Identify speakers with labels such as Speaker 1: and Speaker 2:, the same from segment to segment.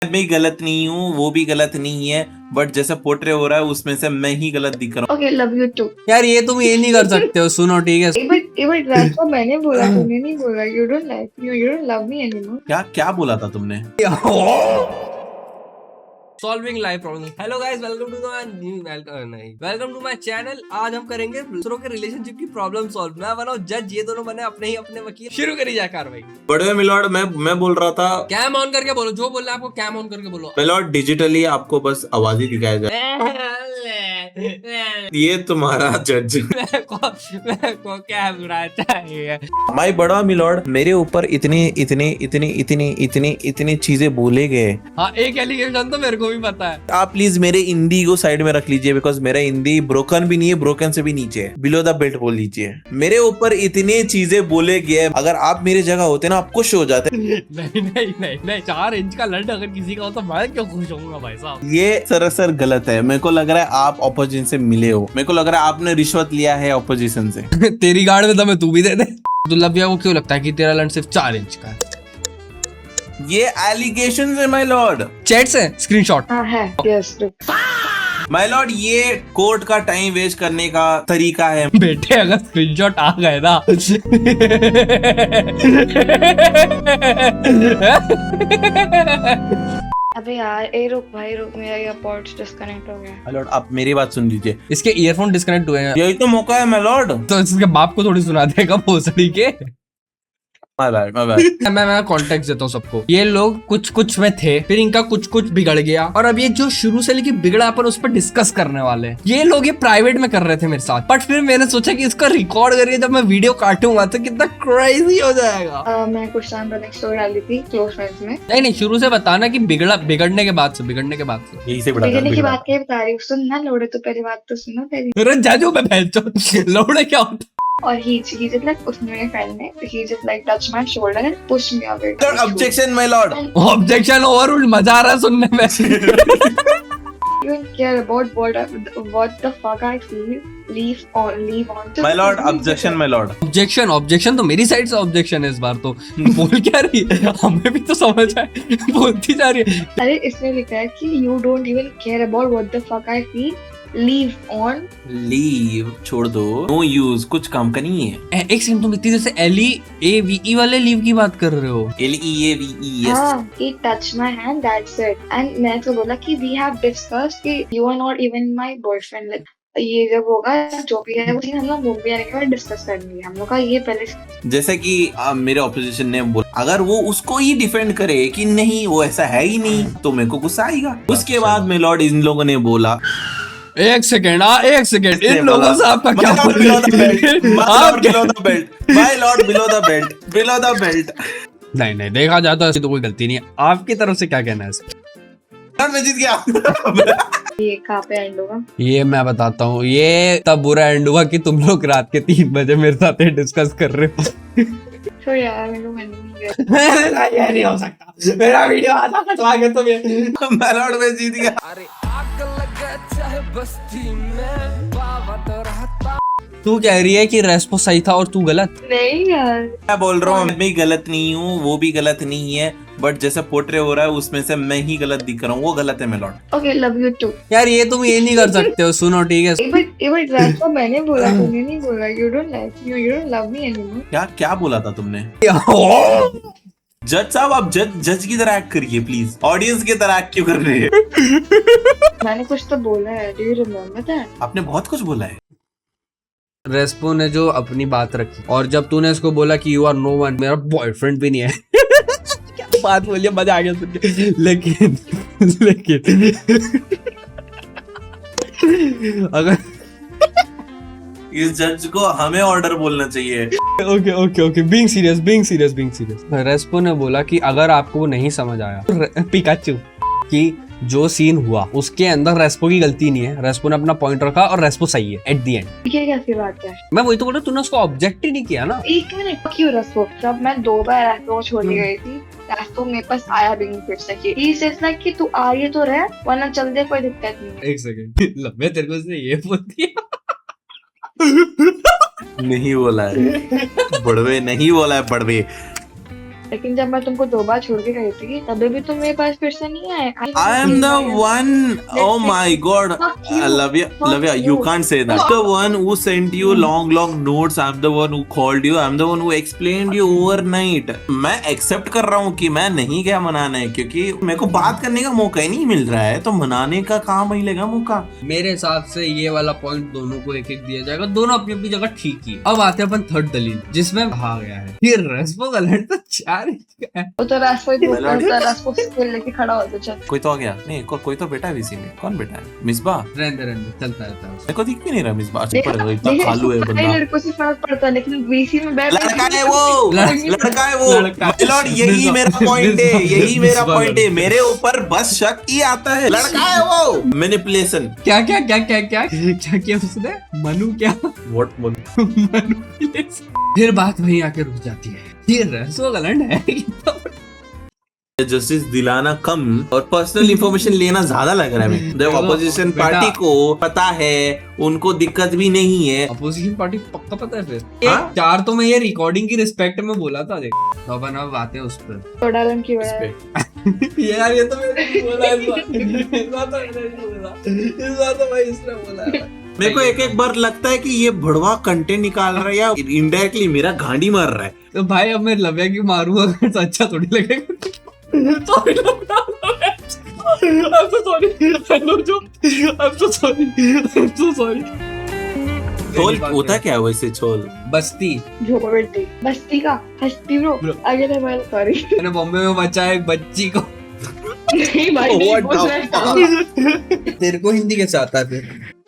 Speaker 1: मैं गलत नहीं हूँ, वो भी गलत नहीं है, बट जैसा पोर्ट्रे हो रहा है उसमें से मैं ही गलत दिख रहा हूँ।
Speaker 2: Okay, love you too.
Speaker 3: यार ये तुम ये नहीं कर सकते हो, सुनो ठीक है।
Speaker 2: बट रास्ता मैंने बोला, तूने नहीं बोला। You don't like me, you don't love me anymore.
Speaker 1: क्या क्या बोला था तुमने?
Speaker 3: Solving life problem. Hello guys, welcome to my welcome to my channel. आज हम करेंगे दूसरों के रिलेशनशिप की प्रॉब्लम सॉल्व। मैं बना जज, ये दोनों बने अपने ही अपने वकील। शुरू करी जाए कार्रवाई।
Speaker 1: बड़े मिलॉर्ड, मैं बोल रहा था।
Speaker 3: कैम ऑन करके बोलो, जो बोलना है आपको कैम ऑन करके बोलो।
Speaker 1: मिलॉर्ड, डिजिटली आपको बस आवाज ही दिखाया जाए। ये तुम्हारा जज।
Speaker 3: मेरे को क्या बुरा चाहिए?
Speaker 1: माय बड़ा मिलॉर्ड, मेरे ऊपर इतने इतने इतने इतने इतने इतने चीजें बोले गए।
Speaker 3: हाँ, एक एलिगेशन तो मेरे को भी पता है।
Speaker 1: आप प्लीज मेरे हिंदी को साइड में रख लीजिए, बिकॉज मेरा हिंदी ब्रोकन भी नहीं है, ब्रोकन से भी नीचे है, बिलो द बेल्ट बोल लीजिए। मेरे ऊपर इतने चीजें बोले गए, अगर आप मेरी जगह होते ना आप खुश हो जाते।
Speaker 3: नहीं नहीं नहीं नहीं, 4 इंच का लड़ अगर किसी का हो तो मैं क्यों खुश होऊंगा भाई साहब?
Speaker 1: ये सरासर गलत है। मेरे को लग रहा है आप ऑपोजिशन से मिले हो, मेरे को लग रहा है आपने रिश्वत लिया है ऑपोजिशन से।
Speaker 3: तेरी गाड़ में दम है, तू भी दे दे। दुर्लभिया को क्यों लगता है कि तेरा लंड सिर्फ 4 इंच का है?
Speaker 1: ये एलिगेशन है माय लॉर्ड।
Speaker 3: चैट से स्क्रीनशॉट।
Speaker 2: हाँ है, यस।
Speaker 1: माय लॉर्ड, ये कोर्ट का टाइम वेस्ट करने का तरीका है।
Speaker 3: बेटे अगर स्क्रीनशॉट आ गए ना
Speaker 2: अबे यार, ए रुक भाई रुक, मेरा ये पॉड्स डिस्कनेक्ट हो गया।
Speaker 1: माय लॉर्ड, आप मेरी बात सुन लीजिए।
Speaker 3: इसके ईयरफोन डिस्कनेक्ट हुए हैं,
Speaker 1: यही तो मौका है माय लॉर्ड।
Speaker 3: तो इसके बाप को थोड़ी सुना देगा भोसड़ी के।
Speaker 1: My bad, my bad.
Speaker 3: मैं कॉन्टेक्स्ट देता हूँ सबको। ये लोग कुछ कुछ में थे, फिर इनका कुछ कुछ बिगड़ गया, और अब ये जो शुरू से लेके बिगड़ा अपन उस पर डिस्कस करने वाले हैं। ये लोग ये प्राइवेट में कर रहे थे मेरे साथ, बट फिर मैंने सोचा कि इसका रिकॉर्ड करके जब मैं वीडियो काटूंगा तो कितना क्रेजी हो जाएगा।
Speaker 2: मैं कुछ टाइम पहले एक स्टोरी डाली थी क्लोज फ्रेंड्स में।
Speaker 3: नहीं नहीं, शुरू से बताना कि बिगड़ने के बाद से
Speaker 1: यही से बड़ा
Speaker 2: बिगड़ने की बात क्या बता रही हूँ, सुन ना लोड़े, तो पहली बात तो सुनो पहली।
Speaker 3: अरे जाजू मैं पहचान लौड़े क्या होता?
Speaker 2: और he just like, उसने मेरे फ्रेंड ने, he just like touch my shoulder and push me away।
Speaker 1: Objection my Lord.
Speaker 3: Objection over, मजा आ रहा है सुनने में।
Speaker 2: You don't care about what the fuck I feel। leave on।
Speaker 1: My Lord, objection my Lord.
Speaker 3: Objection तो मेरी side से objection है इस बार। तो बोल क्या रही है, हमें भी तो समझ आए, बोलती जा रही है।
Speaker 2: अरे इसमें लिखा है कि you don't even care about what the fuck I feel। Leave on.
Speaker 1: Leave छोड़ दो, नो यूज, कुछ काम का नहीं है।
Speaker 3: एक सेकंड, तुम इतनी जैसे LEAVE वाले लीव की बात कर रहे हो?
Speaker 1: LEAVE, yes.
Speaker 2: हाँ, he touched my hand, that's it। and मैं तो बोला कि we have discussed कि you are not even my boyfriend। like, ये जब होगा जो भी है वो चीज़ हम लोग मूवी आने के बाद डिस्कस करेंगे। हम लोग का ये पहले, जैसे
Speaker 1: कि मेरे ऑपोजिशन ने बोला, अगर वो उसको ही डिफेंड करे कि नहीं वो ऐसा है ही नहीं, तो मेरे को गुस्सा आएगा। उसके बाद में लॉर्ड इन लोगों ने बोला,
Speaker 3: एक सेकेंड, इन लोगों से आपका क्या
Speaker 1: बिलो द बेल्ट।
Speaker 3: नहीं नहीं, देखा जाए तो ऐसी तो कोई गलती नहीं है। आपकी तरफ से क्या कहना है इसमें?
Speaker 1: मैं जीत गया।
Speaker 2: ये कहाँ पे एंड होगा?
Speaker 3: ये मैं बताता हूँ, ये तब बुरा एंड हुआ कि तुम लोग रात के 3 बजे मेरे साथ डिस्कस कर रहे हो।
Speaker 2: तो यार मेरे को नहीं गया।
Speaker 3: ये नहीं हो सकता, मेरा वीडियो आधा कटवा के तुम
Speaker 1: मैं लॉर्ड में जीत गया।
Speaker 3: अरे आग लगा चाहे बस्ती में बाबा तो रहता। तू कह रही है कि रेस्पो सही था और तू गलत?
Speaker 2: नहीं यार,
Speaker 1: मैं बोल रहा हूँ मैं गलत नहीं हूँ, वो भी गलत नहीं है, बट जैसा पोर्ट्रे हो रहा है उसमें से मैं ही गलत दिख रहा हूँ, वो गलत है my lord.
Speaker 2: Okay, love you too.
Speaker 3: यार ये तुम ये नहीं कर सकते हो, सुनो ठीक है।
Speaker 2: बट रास्ता मैंने बोला, तूने नहीं बोला। You don't like me, you don't love me anymore.
Speaker 1: क्या क्या बोला था तुमने? जज साहब, आप जज की तरह एक्ट करिए प्लीज, ऑडियंस की तरह एक्ट क्यों कर रहे हैं?
Speaker 2: मैंने कुछ तो बोला है, डू यू रिमेम्बर दैट?
Speaker 1: आपने बहुत कुछ बोला है।
Speaker 3: रेस्पो ने जो अपनी बात रखी, और जब तूने इसको बोला कि यू आर नो वन, मेरा बॉयफ्रेंड भी नहीं है। क्या बात बोलिए, मजा आ गया सुन के। लेकिन अगर
Speaker 1: इस जज को हमें ऑर्डर बोलना चाहिए।
Speaker 3: Okay, being serious. रेस्पो ने बोला कि अगर आपको वो नहीं समझ आया, पिकाचू, कि जो सीन हुआ उसके अंदर रेस्पो की गलती नहीं है, रेस्पो ने अपना पॉइंट रखा और रेस्पो सही है एट द एंड।
Speaker 2: ये कैसी बात है?
Speaker 3: मैं वही तो बोल रहा हूँ, तूने उसको ऑब्जेक्ट ही नहीं किया ना।
Speaker 2: एक मिनट, क्यों रखो? जब मैं 2 बार रेस्टो छोड़ के गई थी, रेस्टो मेरे पास आया भी नहीं फिर से। ही सेज लाइक कि तू आ रही तो रह, वरना चल दे, कोई दिक्कत नहीं है।
Speaker 3: एक सेकंड, लम्बे तेरे को उसने ये बोल दिया?
Speaker 1: नहीं बोला है बड़वे, नहीं बोला है बड़वे।
Speaker 2: लेकिन जब मैं तुमको 2 बार छोड़ के गई थी तभी भी तुम मेरे पास फिर से नहीं आए।
Speaker 1: I am the one. Oh my God, Lavya, you can't say that. The one who sent you long notes. I'm the one who called you. I'm the one who explained you overnight. मैं accept कर रहा हूँ कि मैं नहीं गया मनाने, क्योंकि मेरे को बात करने का मौका ही नहीं मिल रहा है, तो मनाने का कहाँ मिलेगा मौका।
Speaker 3: मेरे हिसाब से ये वाला पॉइंट दोनों को एक एक दिया जाएगा, दोनों अपनी अपनी जगह ठीक ही। अब आते हैं अपन थर्ड दलील जिसमें कहा गया है ये रेस्पो गलत तो 4 इंच का है।
Speaker 2: वो तो रास्ता ही होता है, रास्ता स्किल लेके खड़ा होता चल।
Speaker 1: कोई तो आ गया नहीं, कोई तो बेटा है वीसी में। कौन बेटा है? मिसबा।
Speaker 3: रहने चलता रहता है।
Speaker 1: मेरे को दिख भी नहीं रहा मिसबा। इतना खालू है बंदा।
Speaker 2: लड़कों से फर्क पड़ता है, लेकिन वीसी में बैठ
Speaker 1: लड़का है वो, लड़का है वो। My lord, यही मेरा पॉइंट है, यही मेरा पॉइंट है। मेरे ऊपर बस शक ही आता है, लड़का है वो। मैनिपुलेशन।
Speaker 3: क्या क्या क्या क्या क्या क्या किया उसने? मनु क्या?
Speaker 1: व्हाट मनु?
Speaker 3: मैनिपुलेशन। फिर बात वहीं आके रुक जाती है, ये रेस्पो गलत है।
Speaker 1: जस्टिस दिलाना कम और पर्सनल इंफॉर्मेशन लेना ज्यादा लग रहा है हमें। जब अपोजिशन पार्टी को पता है, उनको दिक्कत भी नहीं है।
Speaker 3: अपोजिशन पार्टी पक्का पता है फिर।
Speaker 1: हाँ?
Speaker 3: 4 तो मैं ये रिकॉर्डिंग की रिस्पेक्ट में बोला था, देख तो अपन अब आते हैं उस पर।
Speaker 2: थोड़ा रन की वजह से।
Speaker 3: यार ये तो मैंने नहीं बोला, इस बार तो मैंने नहीं बोला, इस बार तो भाई इसने बोला है।
Speaker 1: मेरे को एक बार लगता है कि ये भड़वा कंटेंट निकाल रहा है या इनडायरेक्टली मेरा गांडी मार रहा है।
Speaker 3: तो भाई अब मैं लव्या की मारूंगा तो अच्छा थोड़ी लगेगा। Sorry, I'm so sorry. I know joke. I'm so sorry. I'm so sorry.
Speaker 1: छोल होता क्या है वैसे? छोल
Speaker 3: बस्ती।
Speaker 2: झोपड़ी बस्ती का हस्ती ब्रो। आगे ना मैं सॉरी।
Speaker 3: मैंने बॉम्बे में बचाया एक बच्ची को।
Speaker 2: नहीं भाई नहीं बोल रहा।
Speaker 3: तेरे को हिंदी कैसे आता है फिर?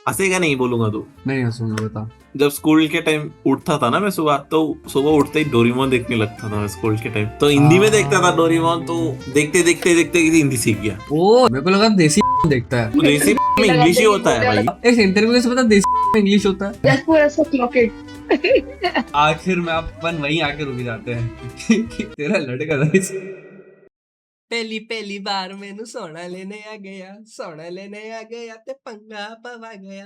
Speaker 1: हंसेगा नहीं बोलूंगा तो।
Speaker 3: नहीं हंसूंगा, बता।
Speaker 1: जब स्कूल के टाइम उठता था ना मैं सुबह, तो सुबह उठते ही डोरेमोन देखने लगता था मैं स्कूल के टाइम। तो हिंदी में देखता था डोरेमोन, तो देखते देखते देखते हिंदी सीख गया।
Speaker 3: ओ मेरे को लगा देसी देखता है।
Speaker 1: तो देसी में इंग्लिश ही होता है भाई।
Speaker 3: एक इंटरव्यू कैसे पता देसी में इंग्लिश होता है?
Speaker 2: That's for us to clock it.
Speaker 3: आखिर में अपन वहीं आके रुक जाते हैं कि तेरा लड़का था। पहली बार मैनू सोना लेने आ गया ते पंगा पवा गया।